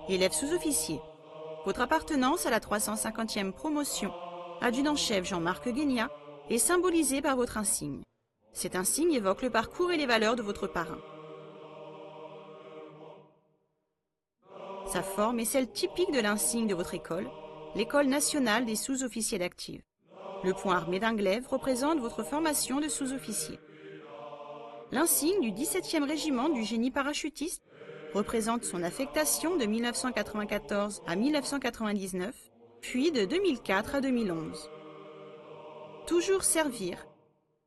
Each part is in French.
Élève sous-officier. Votre appartenance à la 350e promotion, adjudant-chef Jean-Marc Guénia, est symbolisée par votre insigne. Cet insigne évoque le parcours et les valeurs de votre parrain. Sa forme est celle typique de l'insigne de votre école, l'École nationale des sous-officiers d'active. Le point armé d'un glaive représente votre formation de sous-officier. L'insigne du 17e régiment du génie parachutiste représente son affectation de 1994 à 1999, puis de 2004 à 2011. Toujours servir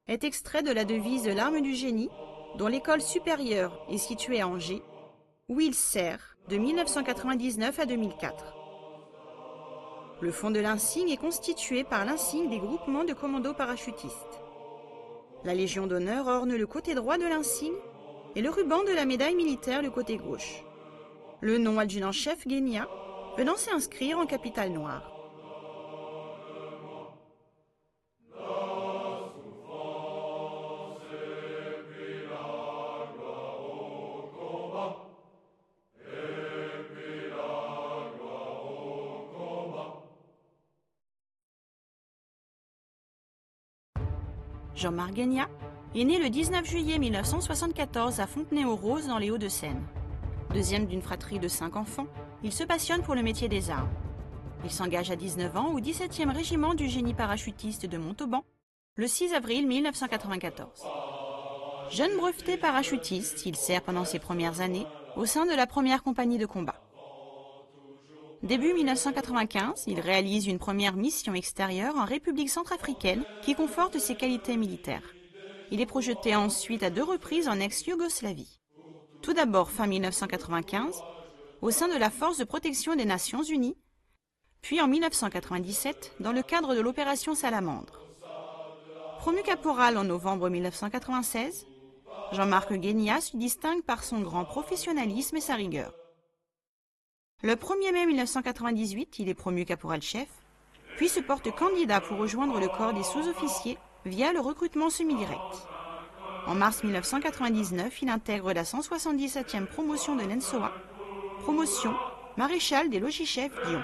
est extrait de la devise de l'arme du génie, dont l'école supérieure est située à Angers, où il sert de 1999 à 2004. Le fond de l'insigne est constitué par l'insigne des groupements de commandos parachutistes. La Légion d'honneur orne le côté droit de l'insigne et le ruban de la médaille militaire le côté gauche. Le nom adjudant-chef Guénia venant s'y inscrire en capitale noire. Jean-Marc Guénia est né le 19 juillet 1974 à Fontenay-aux-Roses dans les Hauts-de-Seine. Deuxième d'une fratrie de 5 enfants, il se passionne pour le métier des armes. Il s'engage à 19 ans au 17e régiment du génie parachutiste de Montauban, le 6 avril 1994. Jeune breveté parachutiste, il sert pendant ses premières années au sein de la première compagnie de combat. Début 1995, il réalise une première mission extérieure en République centrafricaine qui conforte ses qualités militaires. Il est projeté ensuite à 2 reprises en ex-Yougoslavie. Tout d'abord fin 1995, au sein de la Force de protection des Nations Unies, puis en 1997 dans le cadre de l'opération Salamandre. Promu caporal en novembre 1996, Jean-Marc Guénia se distingue par son grand professionnalisme et sa rigueur. Le 1er mai 1998, il est promu caporal-chef, puis se porte candidat pour rejoindre le corps des sous-officiers via le recrutement semi-direct. En mars 1999, il intègre la 177e promotion de l'ENSOA, promotion maréchal des logis-chefs Lyon.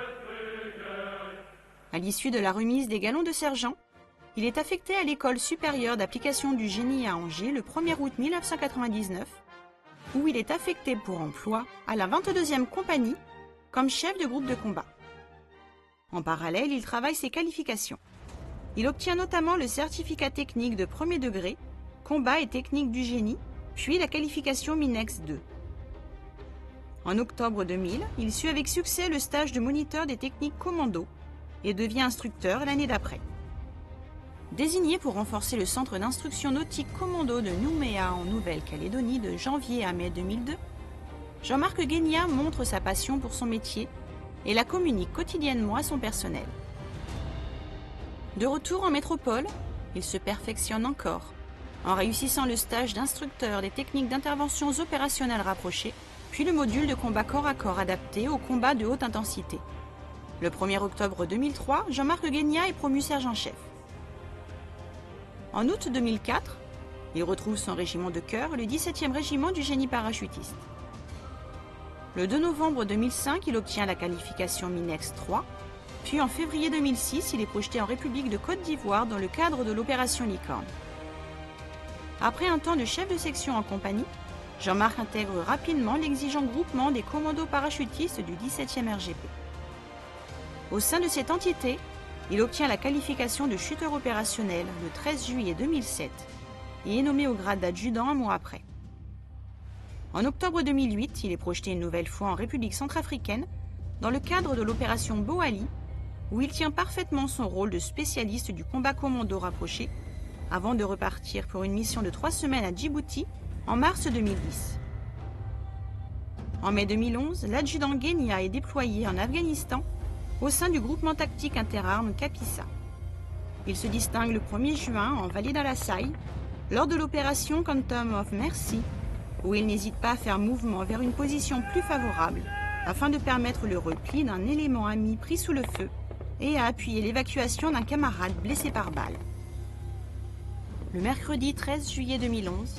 À l'issue de la remise des galons de sergent, il est affecté à l'École supérieure d'application du génie à Angers le 1er août 1999, où il est affecté pour emploi à la 22e compagnie comme chef de groupe de combat. En parallèle, il travaille ses qualifications. Il obtient notamment le certificat technique de premier degré, combat et technique du génie, puis la qualification MINEX 2. En octobre 2000, il suit avec succès le stage de moniteur des techniques commando et devient instructeur l'année d'après. Désigné pour renforcer le centre d'instruction nautique commando de Nouméa en Nouvelle-Calédonie de janvier à mai 2002, Jean-Marc Guénia montre sa passion pour son métier et la communique quotidiennement à son personnel. De retour en métropole, il se perfectionne encore, en réussissant le stage d'instructeur des techniques d'interventions opérationnelles rapprochées, puis le module de combat corps à corps adapté au combat de haute intensité. Le 1er octobre 2003, Jean-Marc Guénia est promu sergent-chef. En août 2004, il retrouve son régiment de cœur, le 17e régiment du génie parachutiste. Le 2 novembre 2005, il obtient la qualification MINEX 3, puis en février 2006, il est projeté en République de Côte d'Ivoire dans le cadre de l'opération Licorne. Après un temps de chef de section en compagnie, Jean-Marc intègre rapidement l'exigeant groupement des commandos parachutistes du 17e RGP. Au sein de cette entité, il obtient la qualification de chuteur opérationnel le 13 juillet 2007 et est nommé au grade d'adjudant un mois après. En octobre 2008, il est projeté une nouvelle fois en République centrafricaine dans le cadre de l'opération Boali, où il tient parfaitement son rôle de spécialiste du combat commando rapproché, avant de repartir pour une mission de 3 semaines à Djibouti en mars 2010. En mai 2011, l'adjudant Guénia est déployé en Afghanistan au sein du groupement tactique interarmes Capissa. Il se distingue le 1er juin en vallée d'Al-Assaï lors de l'opération Quantum of Mercy, où il n'hésite pas à faire mouvement vers une position plus favorable afin de permettre le repli d'un élément ami pris sous le feu et à appuyer l'évacuation d'un camarade blessé par balle. Le mercredi 13 juillet 2011,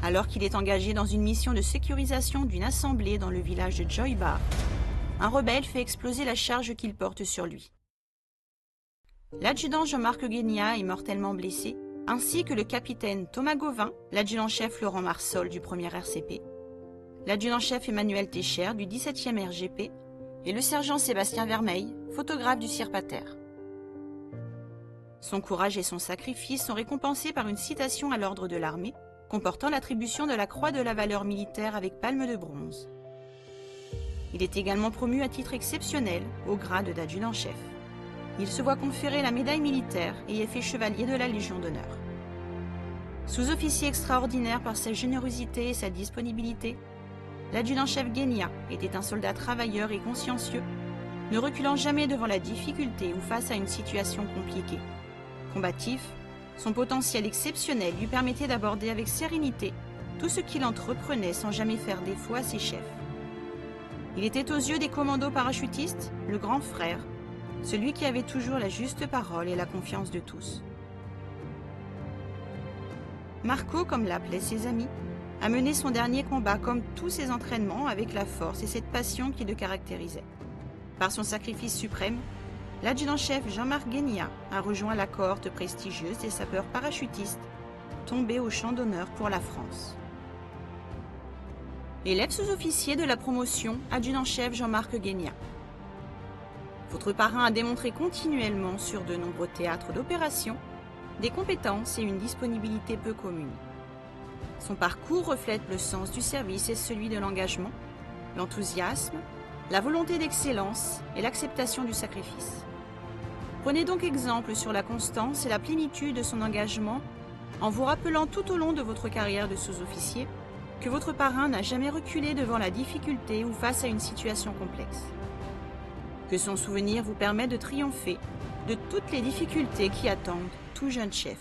alors qu'il est engagé dans une mission de sécurisation d'une assemblée dans le village de Joy Bar, un rebelle fait exploser la charge qu'il porte sur lui. L'adjudant Jean-Marc Guénia est mortellement blessé, ainsi que le capitaine Thomas Gauvin, l'adjudant-chef Laurent Marsol du 1er RCP, l'adjudant-chef Emmanuel Técher du 17e RGP et le sergent Sébastien Vermeil, photographe du Cirpater. Son courage et son sacrifice sont récompensés par une citation à l'ordre de l'armée, comportant l'attribution de la Croix de la valeur militaire avec palme de bronze. Il est également promu à titre exceptionnel au grade d'adjudant-chef. Il se voit conférer la médaille militaire et est fait chevalier de la Légion d'honneur. Sous-officier extraordinaire par sa générosité et sa disponibilité, l'adjudant-chef Guénia était un soldat travailleur et consciencieux, ne reculant jamais devant la difficulté ou face à une situation compliquée. Combatif, son potentiel exceptionnel lui permettait d'aborder avec sérénité tout ce qu'il entreprenait sans jamais faire défaut à ses chefs. Il était aux yeux des commandos parachutistes le grand frère, celui qui avait toujours la juste parole et la confiance de tous. Marco, comme l'appelaient ses amis, a mené son dernier combat comme tous ses entraînements avec la force et cette passion qui le caractérisait. Par son sacrifice suprême, l'adjudant-chef Jean-Marc Guénia a rejoint la cohorte prestigieuse des sapeurs parachutistes, tombés au champ d'honneur pour la France. Élève sous-officier de la promotion, adjudant-chef Jean-Marc Guénia. Votre parrain a démontré continuellement sur de nombreux théâtres d'opération des compétences et une disponibilité peu communes. Son parcours reflète le sens du service et celui de l'engagement, l'enthousiasme, la volonté d'excellence et l'acceptation du sacrifice. Prenez donc exemple sur la constance et la plénitude de son engagement en vous rappelant tout au long de votre carrière de sous-officier que votre parrain n'a jamais reculé devant la difficulté ou face à une situation complexe. Que son souvenir vous permette de triompher de toutes les difficultés qui attendent tout jeune chef.